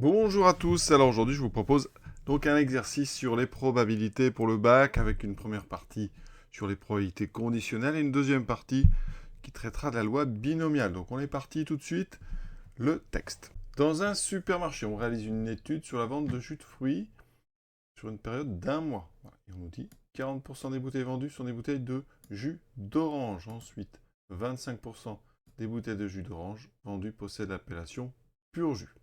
Bonjour à tous, alors aujourd'hui je vous propose donc un exercice sur les probabilités pour le bac avec une première partie sur les probabilités conditionnelles et une deuxième partie qui traitera de la loi binomiale. Donc on est parti tout de suite, le texte. Dans un supermarché, on réalise une étude sur la vente de jus de fruits sur une période d'un mois. Voilà. Et on nous dit 40% des bouteilles vendues sont des bouteilles de jus d'orange. Ensuite, 25% des bouteilles de jus d'orange vendues possèdent l'appellation pur jus.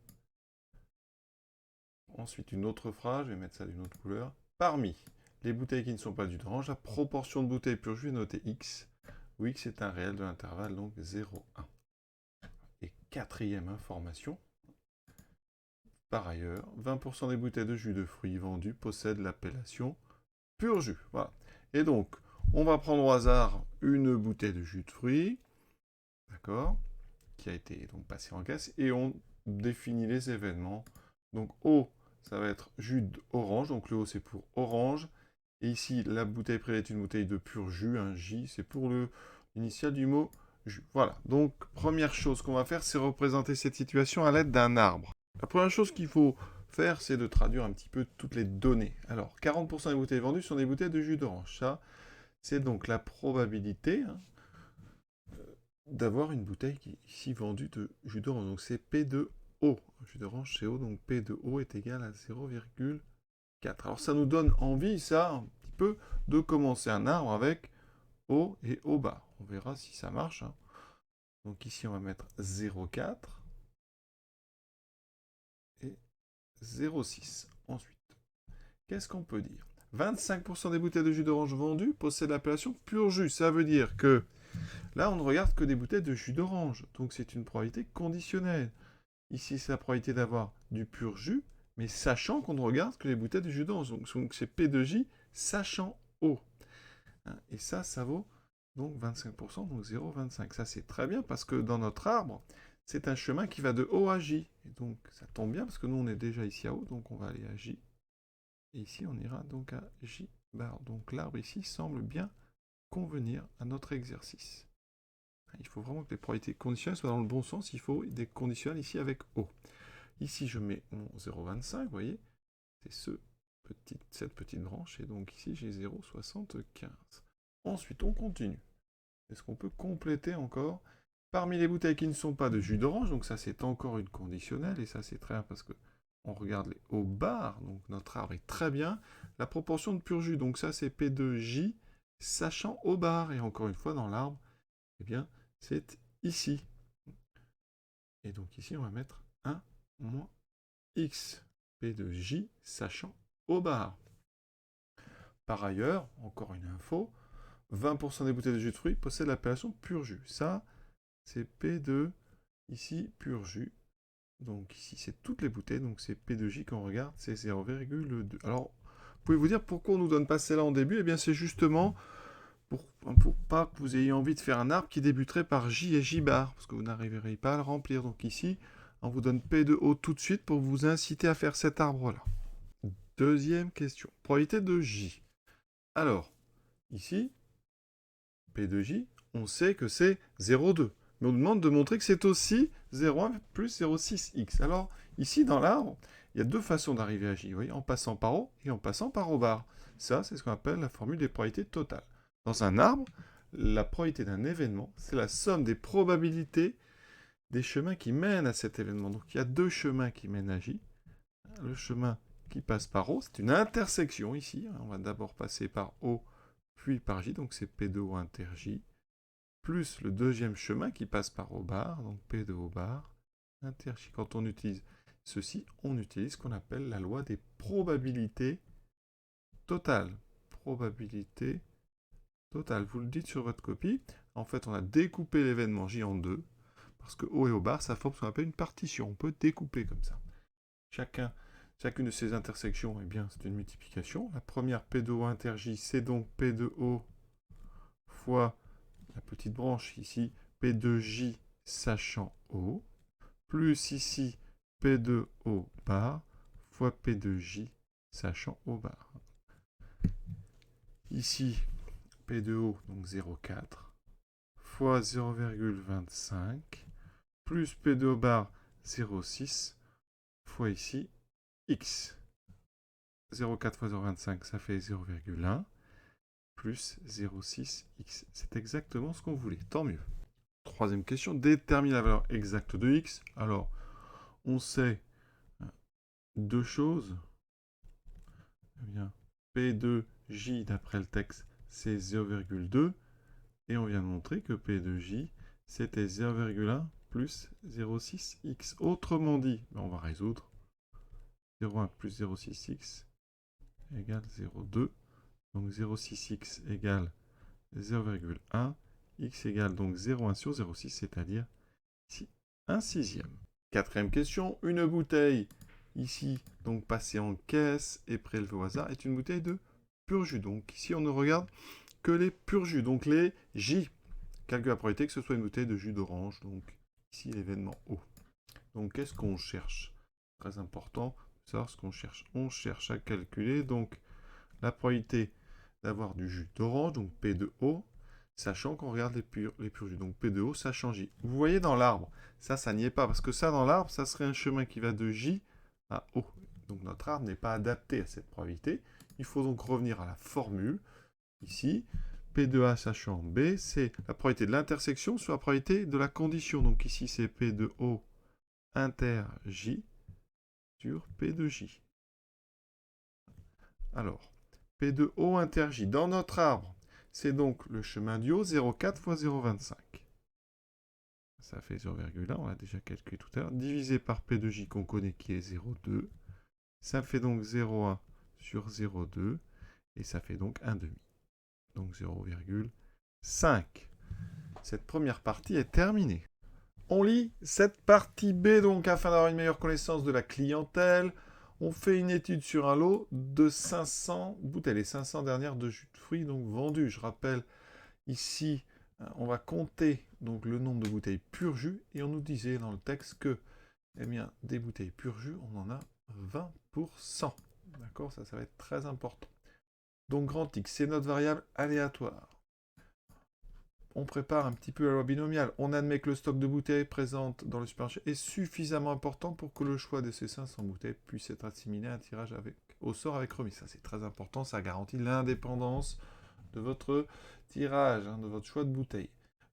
Ensuite, une autre phrase, je vais mettre ça d'une autre couleur. Parmi les bouteilles qui ne sont pas du d'orange, la proportion de bouteilles pur jus est notée X, où X est un réel de l'intervalle, donc 0, 1. Et quatrième information, par ailleurs, 20% des bouteilles de jus de fruits vendues possèdent l'appellation pur jus. Voilà. Et donc, on va prendre au hasard une bouteille de jus de fruits, d'accord, qui a été donc passée en caisse, et on définit les événements. Donc, O, ça va être jus d'orange, donc le O c'est pour orange. Et ici, la bouteille privée est une bouteille de pur jus, un J, c'est pour l'initial du mot jus. Voilà, donc première chose qu'on va faire, c'est représenter cette situation à l'aide d'un arbre. La première chose qu'il faut faire, c'est de traduire un petit peu toutes les données. Alors, 40% des bouteilles vendues sont des bouteilles de jus d'orange. Ça, c'est donc la probabilité d'avoir une bouteille qui est ici vendue de jus d'orange. Donc c'est P de O. Jus d'orange, c'est O, donc P de O est égal à 0,4. Alors ça nous donne envie, ça, un petit peu, de commencer un arbre avec O et O bar. On verra si ça marche. Donc ici, on va mettre 0,4 et 0,6. Ensuite, qu'est-ce qu'on peut dire? 25% des bouteilles de jus d'orange vendues possèdent l'appellation pur jus. Ça veut dire que là, on ne regarde que des bouteilles de jus d'orange. Donc c'est une probabilité conditionnelle. Ici, c'est la probabilité d'avoir du pur jus, mais sachant qu'on ne regarde que les bouteilles de jus d'orange. Donc c'est P de J, sachant O. Et ça vaut donc 25%, donc 0,25. Ça, c'est très bien parce que dans notre arbre, c'est un chemin qui va de O à J. Et donc, ça tombe bien parce que nous, on est déjà ici à O, donc on va aller à J. Et ici, on ira donc à J bar. Donc l'arbre ici semble bien convenir à notre exercice. Il faut vraiment que les probabilités conditionnelles soient dans le bon sens. Il faut des conditionnels ici avec O. Ici, je mets mon 0,25, vous voyez, c'est cette petite branche. Et donc ici, j'ai 0,75. Ensuite, on continue. Est-ce qu'on peut compléter encore? Parmi les bouteilles qui ne sont pas de jus d'orange, donc ça c'est encore une conditionnelle, et ça c'est très bien parce que on regarde les hauts bars, donc notre arbre est très bien. La proportion de pur jus, donc ça c'est P2J, sachant au bar, et encore une fois dans l'arbre, eh bien c'est ici. Et donc ici on va mettre 1 moins X, P2J, sachant au bar. Par ailleurs, encore une info, 20% des bouteilles de jus de fruits possèdent l'appellation pur jus. Ça, c'est P2, ici, pur jus. Donc ici, c'est toutes les bouteilles, donc c'est P2J qu'on regarde, c'est 0,2. Alors, pouvez-vous dire pourquoi on ne nous donne pas celle-là en début? Eh bien, c'est justement pour pas que vous ayez envie de faire un arbre qui débuterait par J et J bar, parce que vous n'arriverez pas à le remplir. Donc ici, on vous donne P de O tout de suite pour vous inciter à faire cet arbre-là. Deuxième question. Probabilité de J. Alors, ici, P de J, on sait que c'est 0,2. Mais on nous demande de montrer que c'est aussi 0,1 plus 0,6x. Alors, ici, dans l'arbre, il y a deux façons d'arriver à J, vous voyez, en passant par O et en passant par O bar. Ça, c'est ce qu'on appelle la formule des probabilités totales. Dans un arbre, la probabilité d'un événement, c'est la somme des probabilités des chemins qui mènent à cet événement. Donc, il y a deux chemins qui mènent à J. Le chemin qui passe par O, c'est une intersection ici. On va d'abord passer par O, puis par J, donc c'est P de O inter J, plus le deuxième chemin qui passe par O bar, donc P de O bar, inter J. Quand on utilise ceci, on utilise ce qu'on appelle la loi des probabilités totales. Probabilité totale. Vous le dites sur votre copie. En fait, on a découpé l'événement J en deux, parce que O et O bar, ça forme ce qu'on appelle une partition. On peut découper comme ça. Chacune de ces intersections, eh bien, c'est une multiplication. La première P de O inter J, c'est donc P de O fois la petite branche ici, P de J sachant O, plus ici P de O bar fois P de J sachant O bar. Ici, P de O, donc 0,4, fois 0,25, plus P de O bar 0,6, fois ici x. 0,4 fois 0,25, ça fait 0,1 plus 0,6x. C'est exactement ce qu'on voulait, tant mieux. Troisième question, détermine la valeur exacte de x. Alors, on sait deux choses. Eh bien, P de J, d'après le texte, c'est 0,2. Et on vient de montrer que P de J, c'était 0,1 plus 0,6x. Autrement dit, on va résoudre. 0,1 plus 0,6x égale 0,2. Donc 0,6x égale 0,1. X égale donc 0,1 sur 0,6, c'est-à-dire ici 1/6. Quatrième question, une bouteille ici, donc passée en caisse et prélevée au hasard, est une bouteille de pur jus. Donc ici, on ne regarde que les purs jus, donc les J. Calcule la probabilité que ce soit une bouteille de jus d'orange, donc ici l'événement O. Donc qu'est-ce qu'on cherche? Très important de savoir ce qu'on cherche. On cherche à calculer donc la probabilité d'avoir du jus d'orange, donc P de O, sachant qu'on regarde les purs jus. Donc P de O, sachant J. Vous voyez dans l'arbre, ça n'y est pas, parce que ça, dans l'arbre, ça serait un chemin qui va de J à O. Donc notre arbre n'est pas adapté à cette probabilité. Il faut donc revenir à la formule. Ici, P de A sachant B, c'est la probabilité de l'intersection sur la probabilité de la condition. Donc ici, c'est P de O inter J sur P de J. Alors, P de O inter J, dans notre arbre, c'est donc le chemin du haut, 0,4 fois 0,25. Ça fait 0,1, on l'a déjà calculé tout à l'heure, divisé par P de J qu'on connaît qui est 0,2. Ça fait donc 0,1 sur 0,2, et ça fait donc 1,5. Donc 0,5. Cette première partie est terminée. On lit cette partie B donc afin d'avoir une meilleure connaissance de la clientèle. On fait une étude sur un lot de 500 bouteilles, les 500 dernières de jus de fruits donc vendues. Je rappelle ici, on va compter donc le nombre de bouteilles pur jus et on nous disait dans le texte que eh bien, des bouteilles pur jus, on en a 20%. D'accord, ça va être très important. Donc grand X, c'est notre variable aléatoire. On prépare un petit peu la loi binomiale. On admet que le stock de bouteilles présentes dans le supermarché est suffisamment important pour que le choix de ces 500 bouteilles puisse être assimilé à un tirage au sort avec remise. Ça, c'est très important. Ça garantit l'indépendance de votre tirage, de votre choix de bouteilles.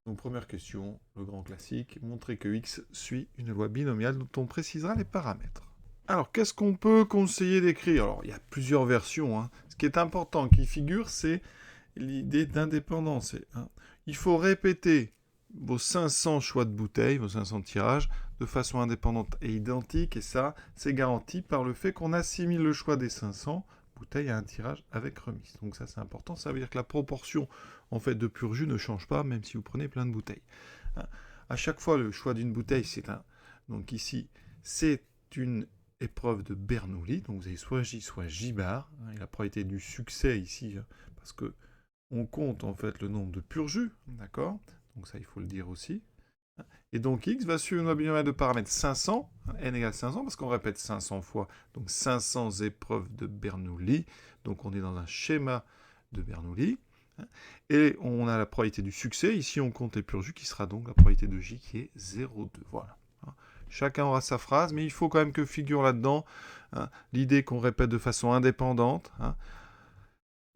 Donc, première question, le grand classique. Montrer que X suit une loi binomiale dont on précisera les paramètres. Alors, qu'est-ce qu'on peut conseiller d'écrire? Alors, il y a plusieurs versions. Ce qui est important qui figure, c'est l'idée d'indépendance. Il faut répéter vos 500 choix de bouteilles, vos 500 tirages, de façon indépendante et identique. Et ça, c'est garanti par le fait qu'on assimile le choix des 500 bouteilles à un tirage avec remise. Donc ça, c'est important. Ça veut dire que la proportion en fait, de pur jus ne change pas, même si vous prenez plein de bouteilles. À chaque fois, le choix d'une bouteille, c'est un... Donc ici, c'est une épreuve de Bernoulli. Donc vous avez soit J, soit J bar. Et la probabilité du succès ici, parce que on compte en fait le nombre de pur jus, d'accord? Donc ça, il faut le dire aussi. Et donc X va suivre une loi binomiale de paramètres 500, n égale 500, parce qu'on répète 500 fois. Donc 500 épreuves de Bernoulli. Donc on est dans un schéma de Bernoulli. Et on a la probabilité du succès. Ici, on compte les pur jus, qui sera donc la probabilité de J, qui est 0,2. Voilà. Chacun aura sa phrase, mais il faut quand même que figure là-dedans l'idée qu'on répète de façon indépendante,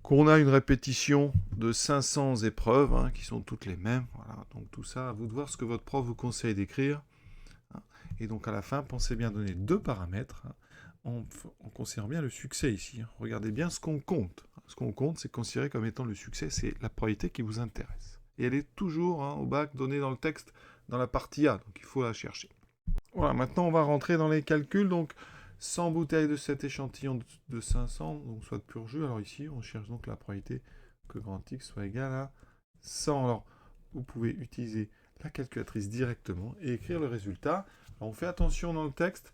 qu'on a une répétition de 500 épreuves, qui sont toutes les mêmes. Voilà. Donc tout ça, à vous de voir ce que votre prof vous conseille d'écrire. Et donc à la fin, pensez bien donner deux paramètres, en considérant bien le succès ici. Regardez bien ce qu'on compte. Ce qu'on compte, c'est considéré comme étant le succès, c'est la probabilité qui vous intéresse. Et elle est toujours au bac donnée dans le texte, dans la partie A, donc il faut la chercher. Voilà, maintenant on va rentrer dans les calculs. Donc 100 bouteilles de cet échantillon de 500, donc soit de pur jus. Alors ici, on cherche donc la probabilité que grand X soit égal à 100. Alors, vous pouvez utiliser la calculatrice directement et écrire le résultat. Alors, on fait attention dans le texte.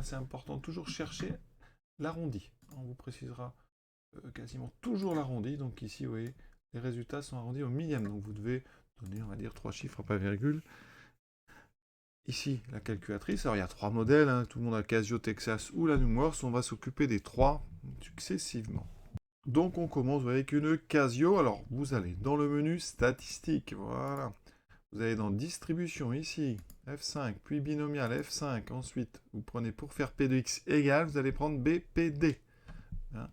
C'est important de toujours chercher l'arrondi. On vous précisera quasiment toujours l'arrondi. Donc ici, vous voyez, les résultats sont arrondis au millième. Donc vous devez donner, on va dire, 3 chiffres après virgule. Ici, la calculatrice. Alors, il y a 3 modèles. Tout le monde a Casio, Texas ou la Numworks. On va s'occuper des 3 successivement. Donc, on commence avec une Casio. Alors, vous allez dans le menu statistiques. Voilà. Vous allez dans distribution ici, F5, puis binomial F5. Ensuite, vous prenez pour faire P de X égale, vous allez prendre BPD. Hein.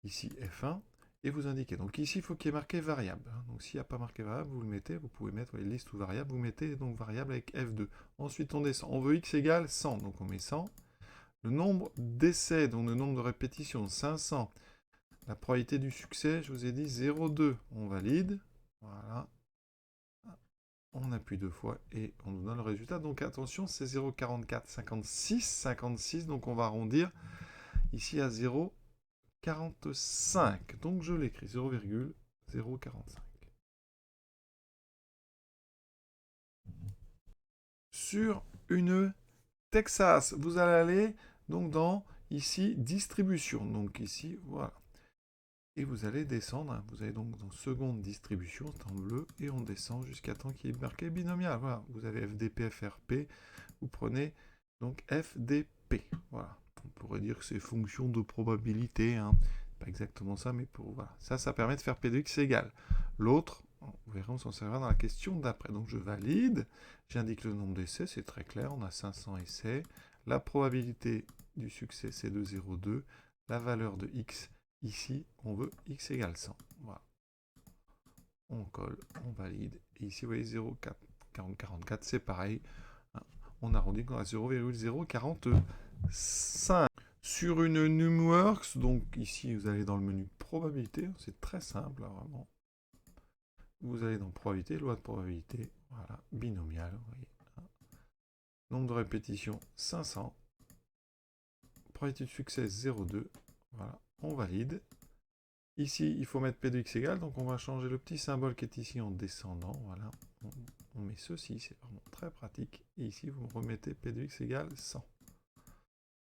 Ici F1. Et vous indiquez. Donc ici, il faut qu'il y ait marqué variable. Donc s'il n'y a pas marqué variable, vous le mettez. Vous pouvez mettre liste ou variable. Vous mettez donc variable avec F2. Ensuite, on descend. On veut X égale 100. Donc on met 100. Le nombre d'essais, donc le nombre de répétitions, 500. La probabilité du succès, je vous ai dit 0,2. On valide. Voilà. On appuie 2 fois et on nous donne le résultat. Donc attention, c'est 0,44, 56, 56. Donc on va arrondir ici à 0,45. Donc je l'écris 0,045. Sur une Texas, vous allez aller donc dans ici distribution. Donc ici, voilà. Et vous allez descendre, vous allez donc dans seconde distribution, c'est en bleu, et on descend jusqu'à temps qu'il est marqué binomial. Voilà, vous avez FDP, FRP, vous prenez donc FDP. Voilà, on pourrait dire que c'est fonction de probabilité, hein. Pas exactement ça, mais pour voilà. Ça permet de faire P de X égale. L'autre, vous verrez, on s'en servira dans la question d'après. Donc je valide, j'indique le nombre d'essais, c'est très clair, on a 500 essais. La probabilité du succès, c'est de 0,2. La valeur de X, ici, on veut X égale 100. Voilà. On colle, on valide. Et ici, vous voyez, 0,44, c'est pareil. On arrondit à 0,045. Sur une Numworks, donc ici, vous allez dans le menu probabilité. C'est très simple, hein, vraiment. Vous allez dans probabilité, loi de probabilité. Voilà, binomial, vous voyez. Nombre de répétitions, 500. Probabilité de succès, 0,2. Voilà, on valide. Ici, il faut mettre P de X égale, donc on va changer le petit symbole qui est ici en descendant. Voilà, on met ceci, c'est vraiment très pratique. Et ici, vous remettez P de X égale 100.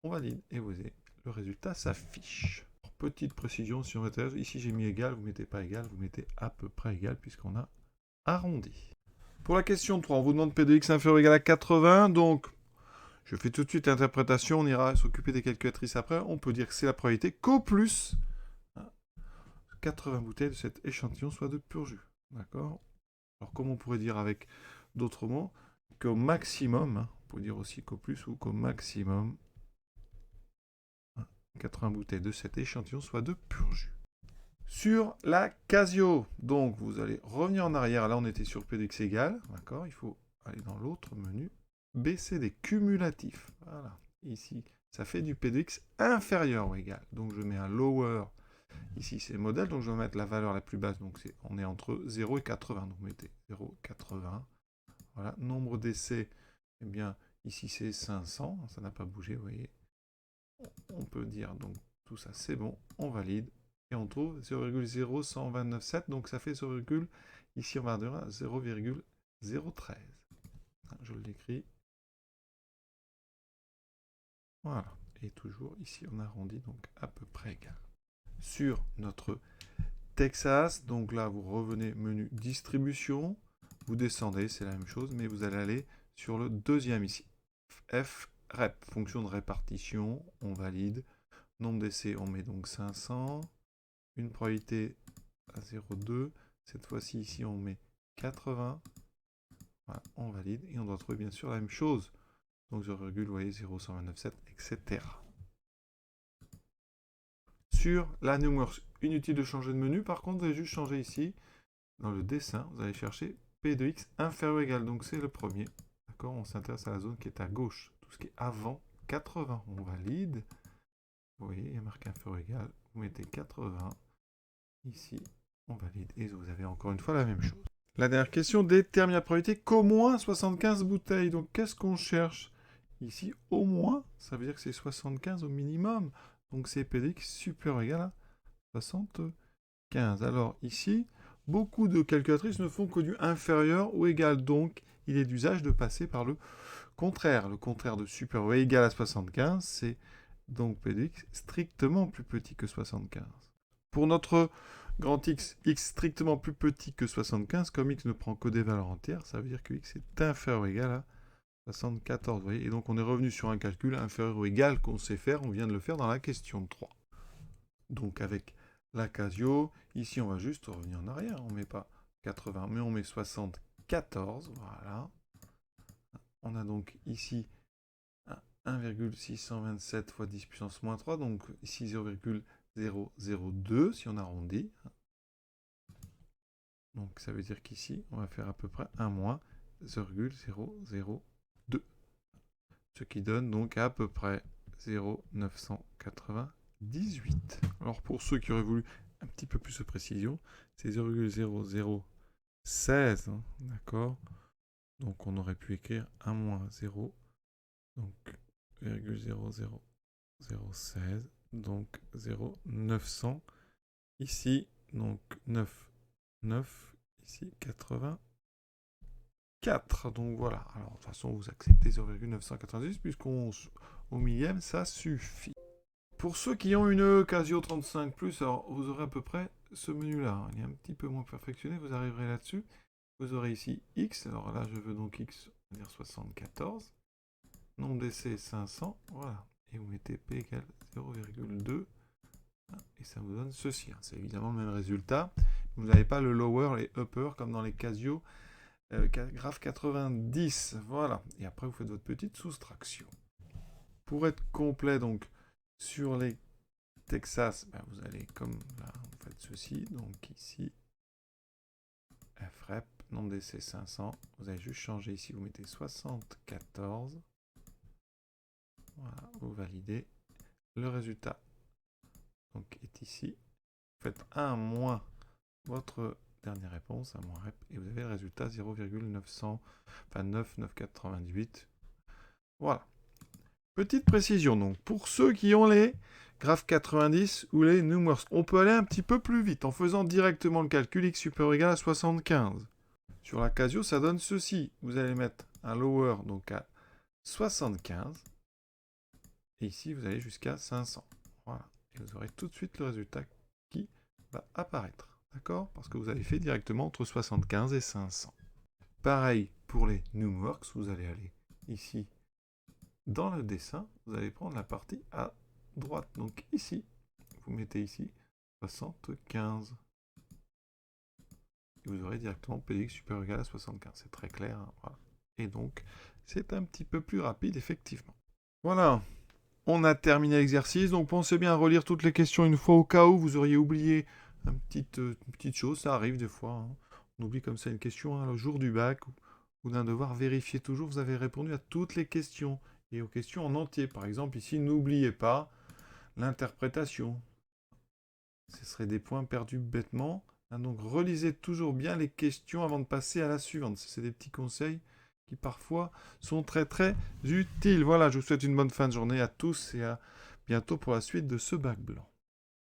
On valide, et vous avez le résultat s'affiche. Petite précision, si on met ici j'ai mis égal, vous ne mettez pas égal, vous mettez à peu près égal, puisqu'on a arrondi. Pour la question 3, on vous demande P de X inférieur ou égal à 80, donc je fais tout de suite l'interprétation, on ira s'occuper des calculatrices après. On peut dire que c'est la probabilité qu'au plus 80 bouteilles de cet échantillon soient de pur jus. D'accord? Alors, comme on pourrait dire avec d'autres mots, qu'au maximum, on peut dire aussi qu'au plus ou qu'au maximum, 80 bouteilles de cet échantillon soient de pur jus. Sur la Casio, donc vous allez revenir en arrière. Là, on était sur P de X égale. D'accord? Il faut aller dans l'autre menu. BCD, cumulatif. Voilà. Ici, ça fait du P de X inférieur ou égal. Donc, je mets un lower. Ici, c'est modèle, donc je vais mettre la valeur la plus basse. Donc, on est entre 0 et 80. Donc, mettez 0,80. Voilà. Nombre d'essais, eh bien, ici, c'est 500. Ça n'a pas bougé, vous voyez. On peut dire, donc, tout ça, c'est bon. On valide. Et on trouve 0,0127. Donc, ça fait 0, ici, on va dire 0,013. Je l'écris. Voilà. Et toujours, ici, on arrondit, donc à peu près égal. Sur notre Texas, donc là, vous revenez menu distribution, vous descendez, c'est la même chose, mais vous allez aller sur le deuxième ici. FREP, fonction de répartition, on valide. Nombre d'essais, on met donc 500. Une probabilité à 0,2. Cette fois-ci, ici, on met 80. Voilà, on valide. Et on doit trouver bien sûr la même chose. Donc 0, vous voyez, 0,127, etc. Sur la Numworks, inutile de changer de menu. Par contre, vous allez juste changer ici, dans le dessin, vous allez chercher P de X inférieur ou égal. Donc c'est le premier. D'accord? On s'intéresse à la zone qui est à gauche. Tout ce qui est avant 80. On valide. Vous voyez, il y a marqué inférieur ou égal. Vous mettez 80. Ici, on valide. Et vous avez encore une fois la même chose. La dernière question, détermine la probabilité qu'au moins 75 bouteilles. Donc qu'est-ce qu'on cherche? Ici, au moins, ça veut dire que c'est 75 au minimum. Donc c'est P de X supérieur ou égal à 75. Alors ici, beaucoup de calculatrices ne font que du inférieur ou égal. Donc il est d'usage de passer par le contraire. Le contraire de supérieur ou égal à 75, c'est donc P de X strictement plus petit que 75. Pour notre grand X, X strictement plus petit que 75, comme X ne prend que des valeurs entières, ça veut dire que X est inférieur ou égal à 74, vous voyez. Et donc on est revenu sur un calcul inférieur ou égal qu'on sait faire, on vient de le faire dans la question 3. Donc avec la Casio, ici on va juste revenir en arrière, on ne met pas 80, mais on met 75. 14, voilà. On a donc ici 1,627 fois 10 puissance moins 3, donc ici 0,002 si on arrondit. Donc ça veut dire qu'ici, on va faire à peu près 1 moins 0,002. Ce qui donne donc à peu près 0,998. Alors pour ceux qui auraient voulu un petit peu plus de précision, c'est 0,0016, hein, d'accord? Donc on aurait pu écrire 1 moins 0, donc 0,00016, donc 0,900, ici, donc 9, 9, ici 84. Donc voilà, alors de toute façon vous acceptez 0,990 puisqu'au millième ça suffit. Pour ceux qui ont une Casio 35+, alors vous aurez à peu près ce menu-là. Il est un petit peu moins perfectionné, vous arriverez là-dessus. Vous aurez ici X, alors là je veux donc X, on va dire 74. Nombre d'essais 500, voilà. Et vous mettez P égale 0,2. Et ça vous donne ceci. C'est évidemment le même résultat. Vous n'avez pas le lower et upper comme dans les Casio graph 90. Voilà. Et après vous faites votre petite soustraction. Pour être complet, donc, sur les Texas, ben, vous allez comme là, vous faites ceci. Donc ici, FREP, nombre d'essais 500. Vous allez juste changer ici, vous mettez 74. Voilà, vous validez. Le résultat donc, est ici. Vous faites 1 moins votre dernière réponse, 1 moins rep, et vous avez le résultat 0,998. Voilà. Petite précision donc, pour ceux qui ont les graphes 90 ou les NumWorks, on peut aller un petit peu plus vite en faisant directement le calcul x supérieur ou égal à 75. Sur la Casio, ça donne ceci. Vous allez mettre un lower donc à 75. Et ici, vous allez jusqu'à 500. Voilà. Et vous aurez tout de suite le résultat qui va apparaître. D'accord? Parce que vous avez fait directement entre 75 et 500. Pareil pour les NumWorks, vous allez aller ici dans le dessin, vous allez prendre la partie à droite. Donc ici, vous mettez ici 75. Et vous aurez directement PDX supérieur ou égal à 75. C'est très clair. Hein, voilà. Et donc, c'est un petit peu plus rapide, effectivement. Voilà. On a terminé l'exercice, donc pensez bien à relire toutes les questions une fois au cas où vous auriez oublié une petite chose, ça arrive des fois. Hein. On oublie comme ça une question le jour du bac ou d'un devoir, vérifiez toujours, vous avez répondu à toutes les questions et aux questions en entier. Par exemple, ici, n'oubliez pas l'interprétation. Ce serait des points perdus bêtement. Hein, donc relisez toujours bien les questions avant de passer à la suivante. C'est des petits conseils qui parfois sont très très utiles. Voilà, je vous souhaite une bonne fin de journée à tous et à bientôt pour la suite de ce bac blanc.